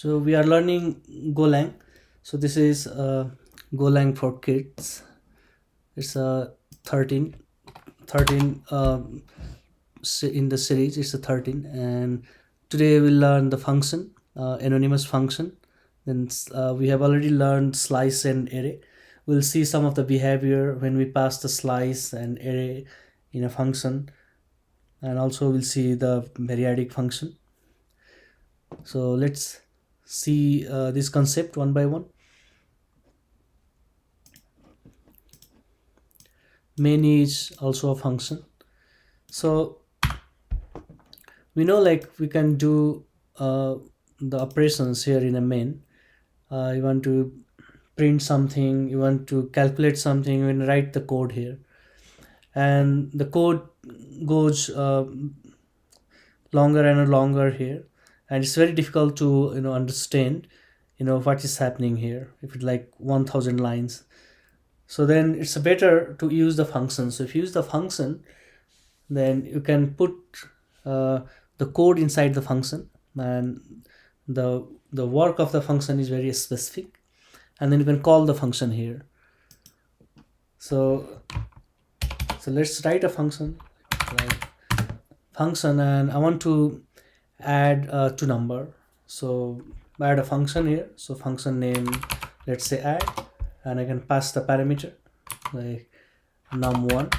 So we are learning Golang. So this is Golang for kids. It's a 13 in the series. It's a 13, and today we'll learn the function, anonymous function. Then we have already learned slice and array. We'll see some of the behavior when we pass the slice and array in a function, and also we'll see the variadic function. So let's see this concept one by one. Main is also a function. So we know, like, we can do the operations here in a main. You want to print something, you want to calculate something, you want to write the code here, and the code goes longer and longer here, and it's very difficult to understand what is happening here if it's like 1000 lines. So then it's better to use the function. So if you use the function, then you can put the code inside the function, and the work of the function is very specific, and then you can call the function here. So let's write a function, like function, and I want to add two number. So I add a function here. So function name, let's say add, and I can pass the parameter like num1,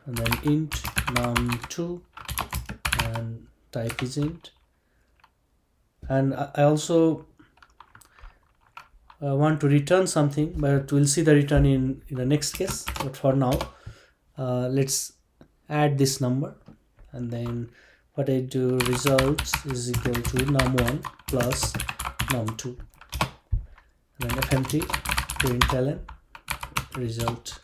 and then int num2, and type is int. And I also want to return something, but we'll see the return in the next case. But for now, let's add this number, and then what I do, results is equal to num1 plus num2, and then fmt println result.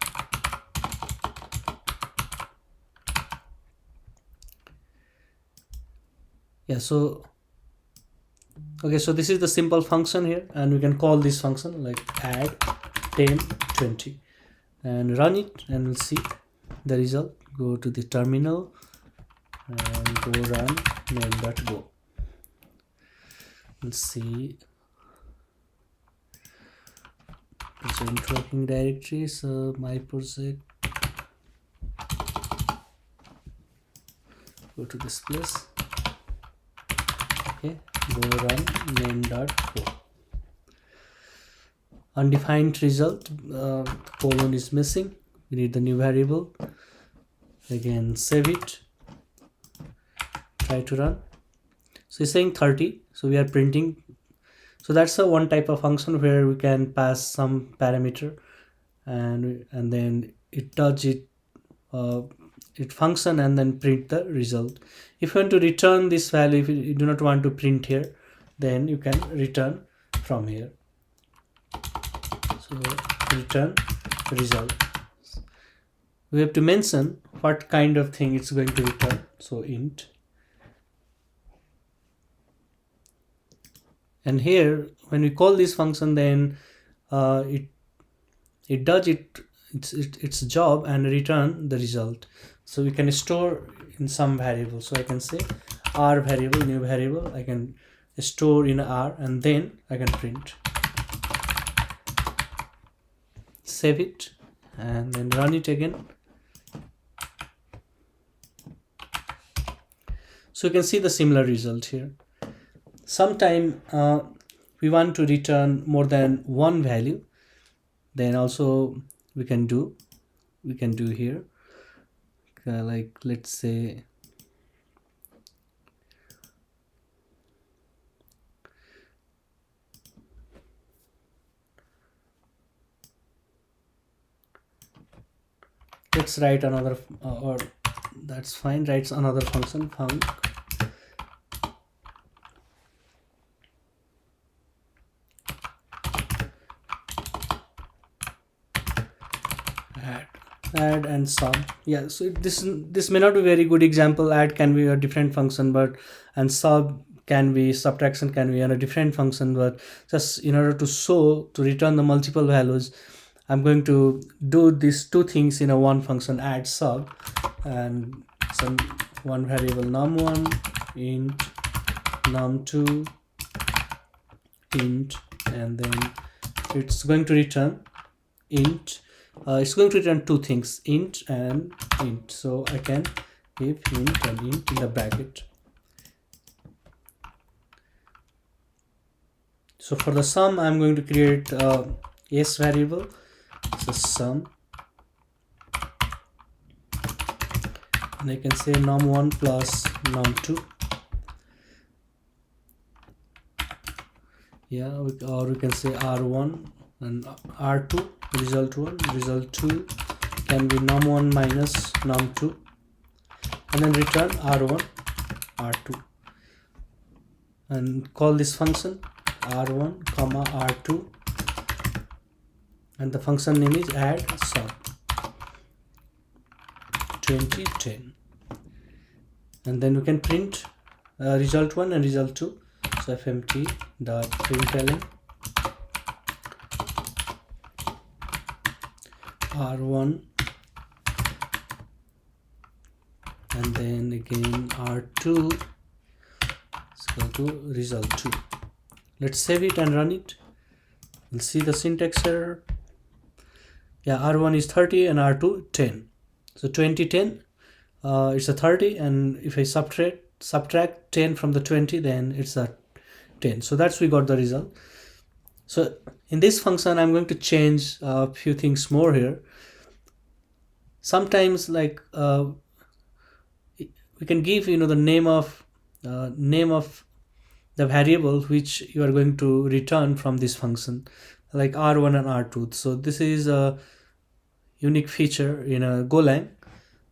Yeah, so okay, so this is the simple function here, and we can call this function like add 10 20, and run it, and we'll see the result. Go to the terminal and go run main.go. Let's see present working directory. So my project, go to this place. Okay, go run main.go. Undefined result, colon is missing. We need the new variable. Again, save it, try to run. So it's saying 30, so we are printing. So that's a one type of function where we can pass some parameter, and then it does it function and then print the result. If you want to return this value, if you do not want to print here, then you can return from here. So return result. We have to mention what kind of thing it's going to return. So int. And here when we call this function, then it does its job and return the result. So we can store in some variable. So I can say r variable, new variable, I can store in r, and then I can print. Save it and then run it again. So you can see the similar result here. Sometime we want to return more than one value, then also we can do here, like let's say let's write another or that's fine, writes another function, func add and sub. Yeah, so this may not be a very good example. Add can be a different function, but and sub can be, subtraction can be on a different function. But just in order to show, to return the multiple values, I'm going to do these two things in a one function, add sub, and some one variable num1 int num2, int, and then it's going to return int. It's going to return two things, int and int. So I can give int and int in the bracket. So for the sum, I'm going to create s variable. So sum, and I can say num1 plus num2. Yeah, or we can say r1 and r2, result1, result2 can be num1 minus num2, and then return r1, r2, and call this function r1 comma r2, and the function name is add sum 2010, and then we can print result1 and result2. So fmt dot println r1, and then again r2 is equal to result2. Let's save it and run it. We'll see the syntax error. Yeah, r1 is 30 and r2 10. So 2010, it's a 30, and if I subtract 10 from the 20, then it's a 10. So that's we got the result. So in this function, I'm going to change a few things more here. Sometimes, like we can give the name of the variable which you are going to return from this function, like r1 and r2. So this is a unique feature in a Golang.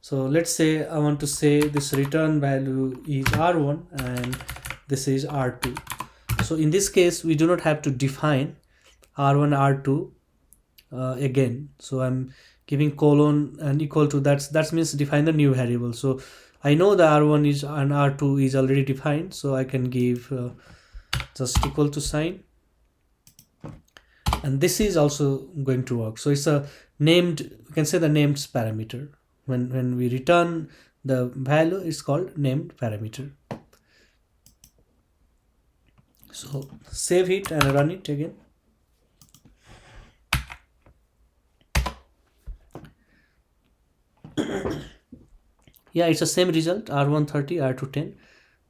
So let's say I want to say this return value is r1 and this is r2. So in this case, we do not have to define r1 r2 again. So I'm giving colon and equal to, that means define the new variable. So I know the r1 is and r2 is already defined, so I can give just equal to sign, and this is also going to work. So it's a named, we can say the named parameter. When we return the value, it's called named parameter. So save it and run it again. Yeah, it's the same result, r1 30, r2 10.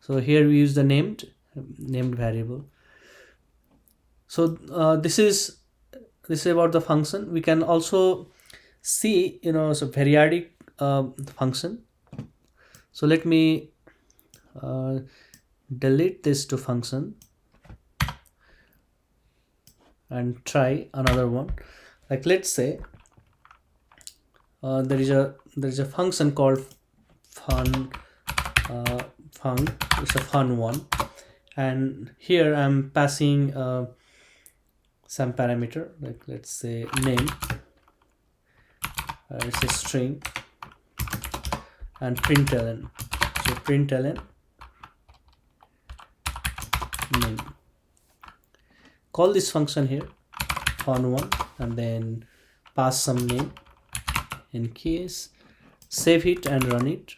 So here we use the named variable. So this is about the function. We can also see so variadic function. So let me delete this to function and try another one. Like let's say there is a function called fun. It's a fun one, and here I'm passing some parameter, like let's say name. It's a string, and println. So println name. Call this function here fun1, and then pass some name in case. Save it and run it.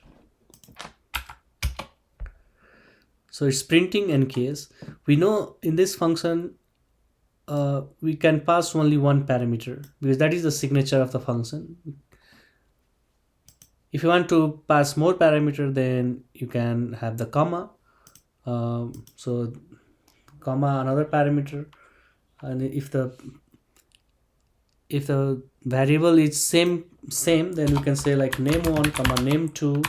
So it's printing in case. We know in this function we can pass only one parameter because that is the signature of the function. If you want to pass more parameter, then you can have the comma. So comma another parameter, and if the variable is same, then you can say like name1 comma name2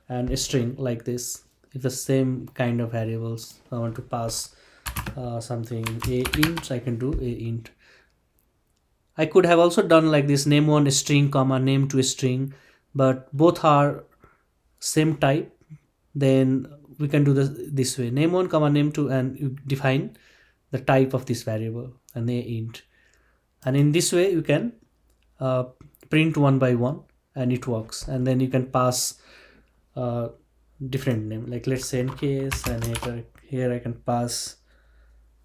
and a string like this. If the same kind of variables, I want to pass something a int, I can do a int. I could have also done like this, name1 string comma name2 string, but both are same type. Then we can do this way, name1 comma name2, and you define the type of this variable and a int, and in this way you can print one by one and it works. And then you can pass different name, like let's say in case, and here I can pass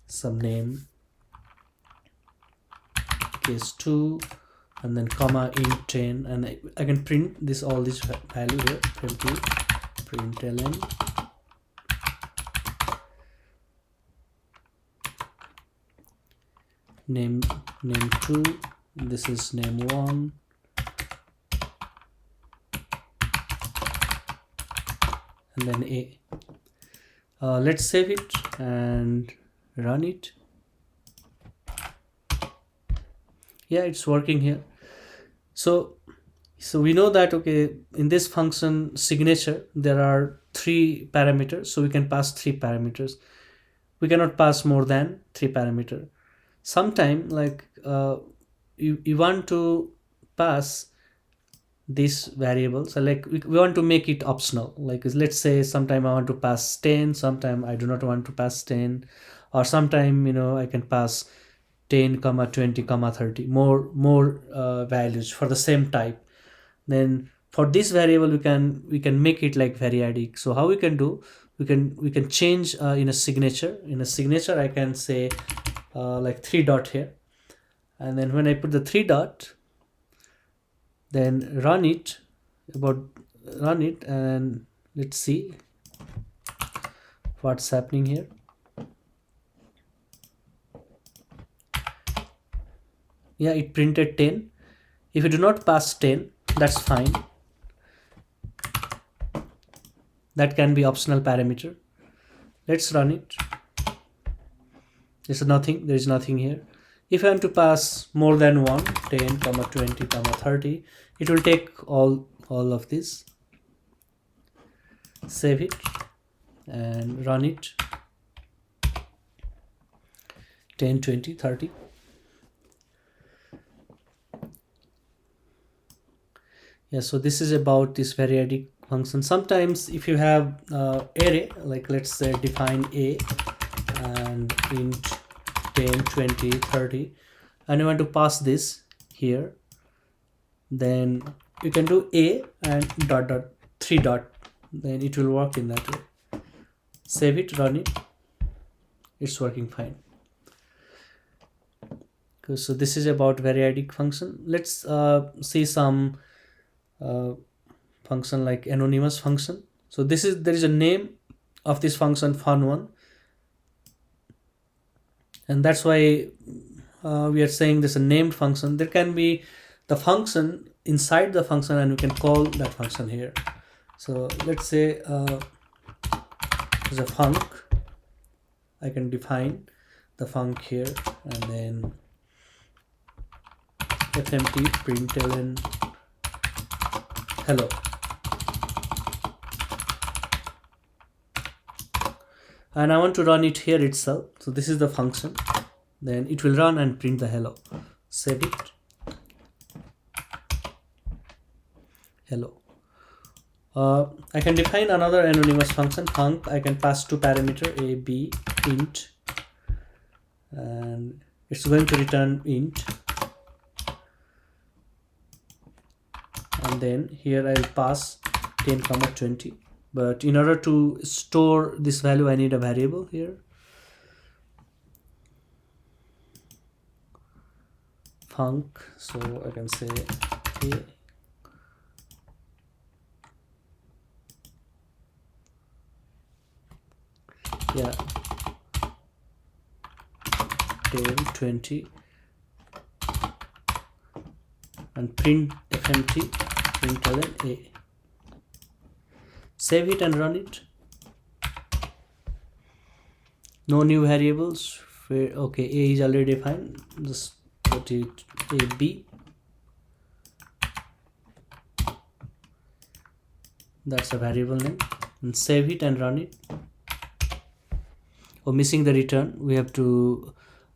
some name case2, and then comma int 10, and I can print this all this value here, println name 2, this is name 1, and then a. Let's save it and run it. Yeah, it's working here. So we know that, okay, in this function signature there are 3 parameters, so we can pass 3 parameters. We cannot pass more than 3 parameter. Sometime like you want to pass this variable, so like we want to make it optional. Like let's say sometime I want to pass 10, sometime I do not want to pass 10, or sometime I can pass 10 comma 20 comma 30 more values for the same type. Then for this variable we can make it like variadic. So how we can do, we can change in a signature. In a signature I can say like 3 dot here, and then when I put the 3 dot, then run it, and let's see what's happening here. Yeah, it printed 10. If you do not pass 10, that's fine. That can be optional parameter. Let's run it. There is nothing here. If I want to pass more than 1, 10 comma 20 comma 30, it will take all of this. Save it and run it. 10, 20, 30. Yeah, so this is about this variadic function. Sometimes if you have array, like let's say define a and int 10, 20, 30, and you want to pass this here, then you can do a and dot dot 3 dot, then it will work in that way. Save it, run it, it's working fine. Okay, so this is about variadic function. Let's see some function like anonymous function. So there is a name of this function, fun1, and that's why we are saying this is a named function. There can be the function inside the function, and we can call that function here. So let's say there's a func. I can define the func here, and then fmt println hello, and I want to run it here itself. So this is the function, then it will run and print the hello. Save it, hello. I can define another anonymous function, func. I can pass 2 parameter, a, b, int, and it's going to return int. And then here I'll pass 10 comma 20, but in order to store this value I need a variable here, func. So I can say a, yeah, 10, 20, and print fmt println a. Save it and run it. No new variables. Okay, a is already defined. Just put it a, b. That's a variable name, and save it and run it. Oh, missing the return. We have to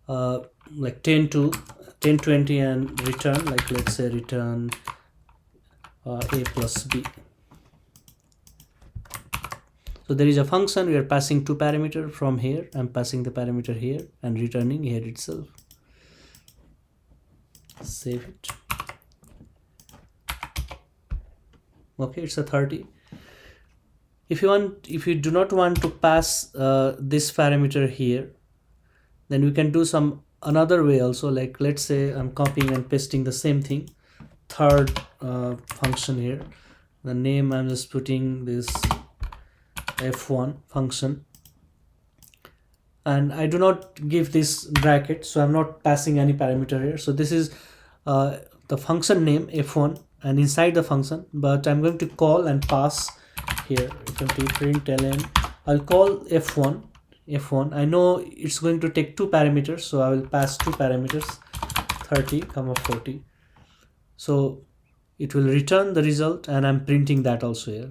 like 10 to 10, 20 and return, like let's say return a plus b. So there is a function, we are passing 2 parameter from here. I'm passing the parameter here and returning here itself. Save it. Okay, it's a 30. If you do not want to pass this parameter here, then we can do some another way also. Like let's say I'm copying and pasting the same thing, third function here. The name I'm just putting this f1 function, and I do not give this bracket, so I'm not passing any parameter here. So this is the function name f1 and inside the function, but I'm going to call and pass here println. I'll call f1. I know it's going to take two parameters, so I will pass two parameters 30 comma 40. So it will return the result, and I'm printing that also here.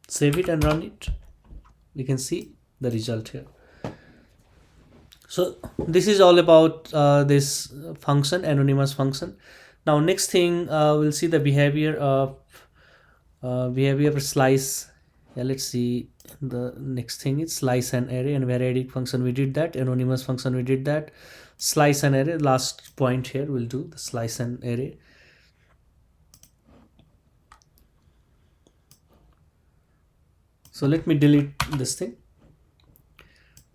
Save it and run it. We can see the result here. So this is all about this function, anonymous function. Now next thing, we'll see the behavior of slice. Yeah, let's see the next thing. It's slice and array, and variadic function we did that, anonymous function we did that, slice and array. Last point here we'll do the slice and array. So let me delete this thing.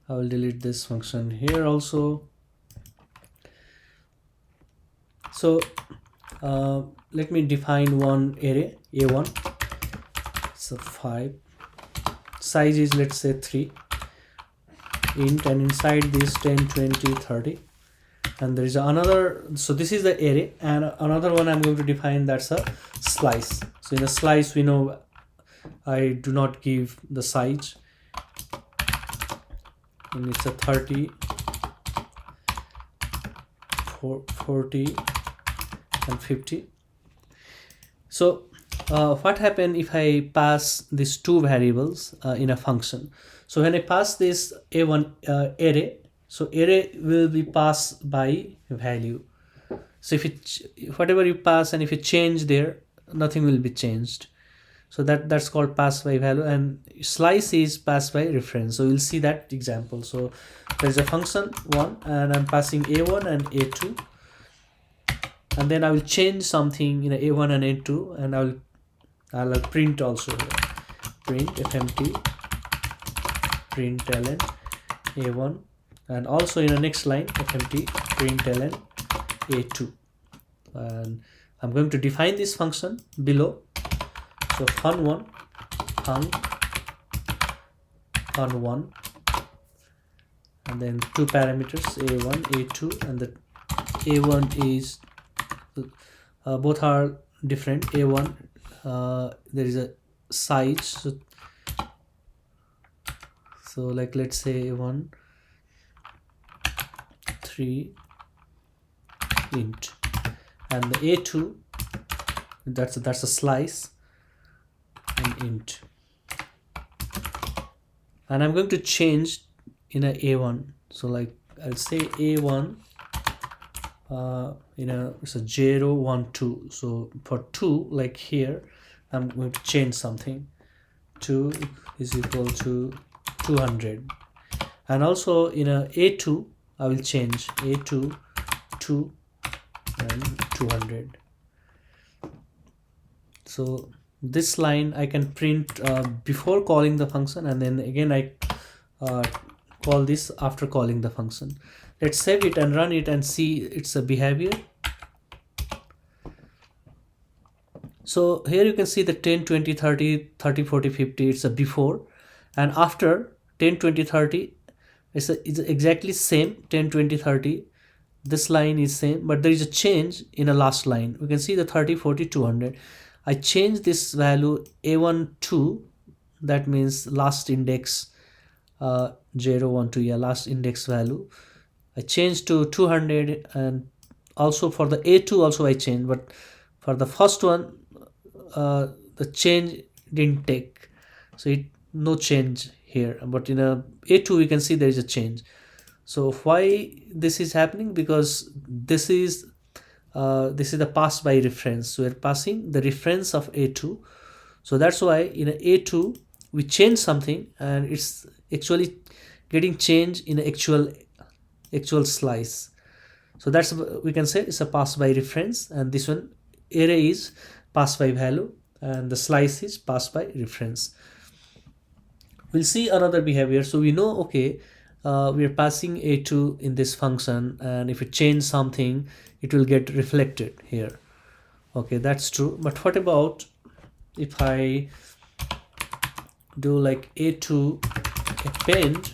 I will delete this function here also. So let me define one array a1. So 5, size is, let's say, 3 int, and inside this 10 20 30, and there is another. So this is the array, and another one I'm going to define, that's a slice. So in a slice, we know I do not give the size, and it's a 30 40 and 50. So what happen if I pass these two variables in a function? So when I pass this a1 array, so array will be passed by value. So if it, whatever you pass, and if you change there, nothing will be changed. So that's called pass by value, and slice is pass by reference. So we'll see that example. So there's a function 1, and I'm passing a1 and a2, and then I will change something in a1 and a2, and I'll print also here. Print fmt println a1, and also in the next line fmt println a2, and I'm going to define this function below. So fun1 fun1, and then two parameters a1 a2, and the a1 is both are different. A1 there is a size, so like let's say a1 3 int, and the a2, that's a slice and int, and I'm going to change in a a1. So like I'll say a1 it's a 0 1 2. So for 2, like here, I'm going to change something. 2 is equal to 200, and also in a a2 I will change a2 2 and 200. So this line I can print before calling the function, and then again I call this after calling the function. Let's save it and run it and see its a behavior. So here you can see the 10 20 30 30 40 50, it's a before, and after 10 20 30 it's exactly same 10 20 30. This line is same, but there is a change in a last line. We can see the 30 40 200. I change this value a1 2, that means last index 0 1 2, yeah, last index value. I changed to 200, and also for the a2 also I changed, but for the first one the change didn't take, so no change here, but in a a2 we can see there is a change. So why this is happening? Because this is the pass by reference, so we're passing the reference of a2. So that's why in a a2 we change something, and it's actually getting changed in an actual slice. So that's, we can say, it's a pass by reference, and this one array is pass by value, and the slice is pass by reference. We'll see another behavior. So we know, okay, we are passing a2 in this function, and if you change something it will get reflected here. Okay, that's true, but what about if I do like a2 append,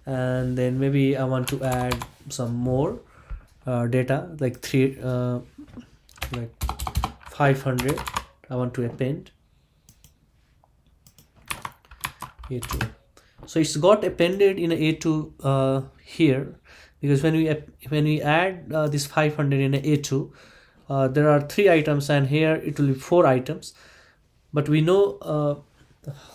and then maybe I want to add some more data like like 500. I want to append a2. So it's got appended in a2 here, because when we add this 500 in a2, there are 3 items, and here it will be 4 items. But we know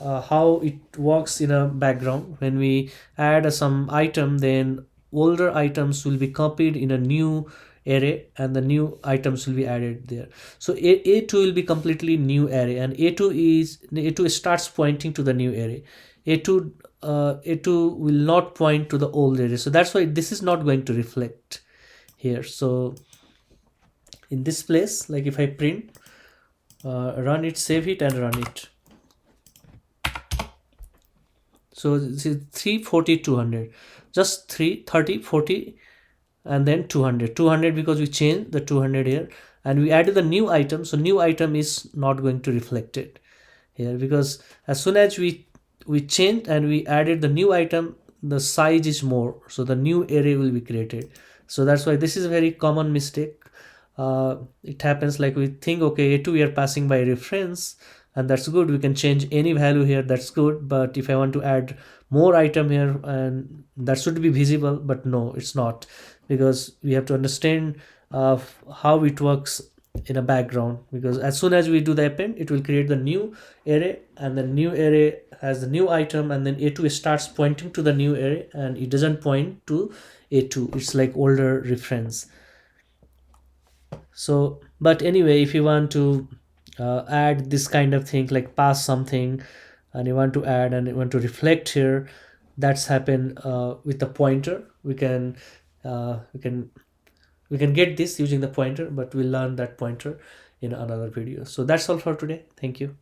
how it works in a background. When we add some item, then older items will be copied in a new array, and the new items will be added there. So a2 will be completely new array, and a2 starts pointing to the new array. A2 will not point to the old array, so that's why this is not going to reflect here. So in this place, like if I print, run it, save it, and run it. So this is 340 200, just 3 30 40, and then 200 because we changed the 200 here, and we added the new item. So new item is not going to reflect it here, because as soon as we changed and we added the new item, the size is more, so the new array will be created. So that's why this is a very common mistake. It happens like we think, okay, a2 we are passing by reference, and that's good, we can change any value here, that's good. But if I want to add more item here, and that should be visible, but no, it's not, because we have to understand how it works in a background. Because as soon as we do the append, it will create the new array, and the new array has the new item, and then a2 starts pointing to the new array, and it doesn't point to a2, it's like older reference. So but anyway, if you want to add this kind of thing, like pass something, and you want to add and you want to reflect here, that's happened with the pointer. We can get this using the pointer, but we'll learn that pointer in another video. So that's all for today. Thank you.